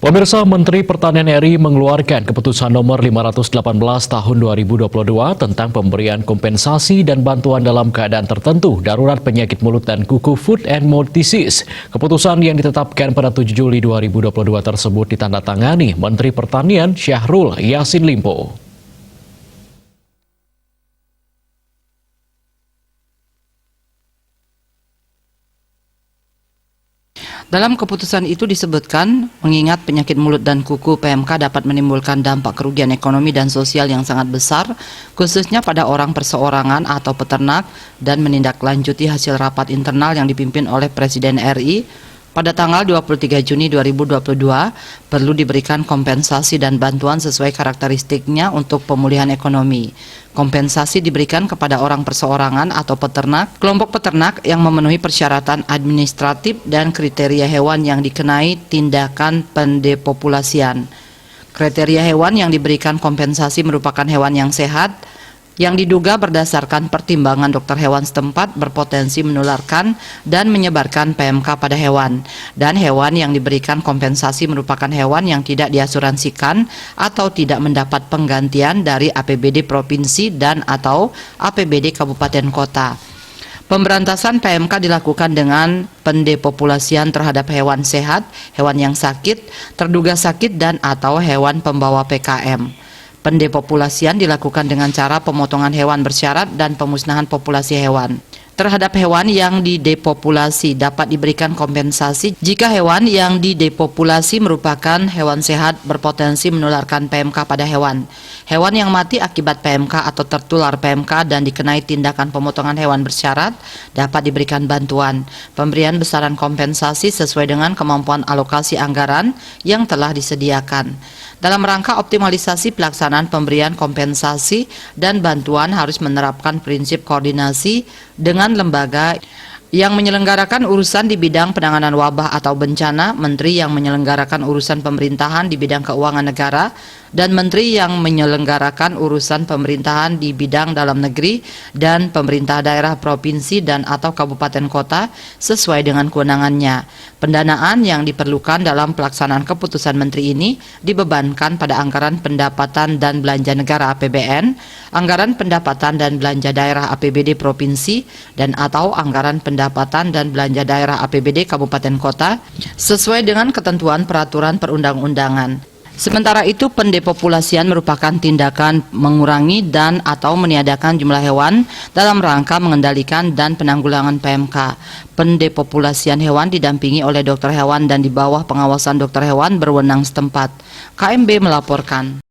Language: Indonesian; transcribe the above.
Pemirsa, Menteri Pertanian RI mengeluarkan keputusan nomor 518 tahun 2022 tentang pemberian kompensasi dan bantuan dalam keadaan tertentu darurat penyakit mulut dan kuku Food and Mouth Disease. Keputusan yang ditetapkan pada 7 Juli 2022 tersebut ditandatangani Menteri Pertanian Syahrul Yassin Limpo. Dalam keputusan itu disebutkan, mengingat penyakit mulut dan kuku PMK dapat menimbulkan dampak kerugian ekonomi dan sosial yang sangat besar, khususnya pada orang perseorangan atau peternak, dan menindaklanjuti hasil rapat internal yang dipimpin oleh Presiden RI, pada tanggal 23 Juni 2022 perlu diberikan kompensasi dan bantuan sesuai karakteristiknya untuk pemulihan ekonomi. Kompensasi diberikan kepada orang perseorangan atau peternak, kelompok peternak yang memenuhi persyaratan administratif dan kriteria hewan yang dikenai tindakan pendepopulasian. Kriteria hewan yang diberikan kompensasi merupakan hewan yang sehat, yang diduga berdasarkan pertimbangan dokter hewan setempat berpotensi menularkan dan menyebarkan PMK pada hewan. Dan hewan yang diberikan kompensasi merupakan hewan yang tidak diasuransikan atau tidak mendapat penggantian dari APBD Provinsi dan atau APBD Kabupaten Kota. Pemberantasan PMK dilakukan dengan pendepopulasian terhadap hewan sehat, hewan yang sakit, terduga sakit dan atau hewan pembawa PKM. Pendepopulasian dilakukan dengan cara pemotongan hewan bersyarat dan pemusnahan populasi hewan. Terhadap hewan yang didepopulasi dapat diberikan kompensasi jika hewan yang didepopulasi merupakan hewan sehat berpotensi menularkan PMK pada hewan. Hewan yang mati akibat PMK atau tertular PMK dan dikenai tindakan pemotongan hewan bersyarat dapat diberikan bantuan. Pemberian besaran kompensasi sesuai dengan kemampuan alokasi anggaran yang telah disediakan. Dalam rangka optimalisasi pelaksanaan pemberian kompensasi dan bantuan harus menerapkan prinsip koordinasi dengan lembaga yang menyelenggarakan urusan di bidang penanganan wabah atau bencana, menteri yang menyelenggarakan urusan pemerintahan di bidang keuangan negara, dan menteri yang menyelenggarakan urusan pemerintahan di bidang dalam negeri dan pemerintah daerah provinsi dan atau kabupaten kota sesuai dengan kewenangannya. Pendanaan yang diperlukan dalam pelaksanaan keputusan menteri ini dibebankan pada anggaran pendapatan dan belanja negara APBN, anggaran pendapatan dan belanja daerah APBD provinsi, dan atau anggaran pendapatan dan belanja daerah APBD kabupaten kota sesuai dengan ketentuan peraturan perundang-undangan. Sementara itu, pendepopulasian merupakan tindakan mengurangi dan atau meniadakan jumlah hewan dalam rangka mengendalikan dan penanggulangan PMK. Pendepopulasian hewan didampingi oleh dokter hewan dan di bawah pengawasan dokter hewan berwenang setempat. KMB melaporkan.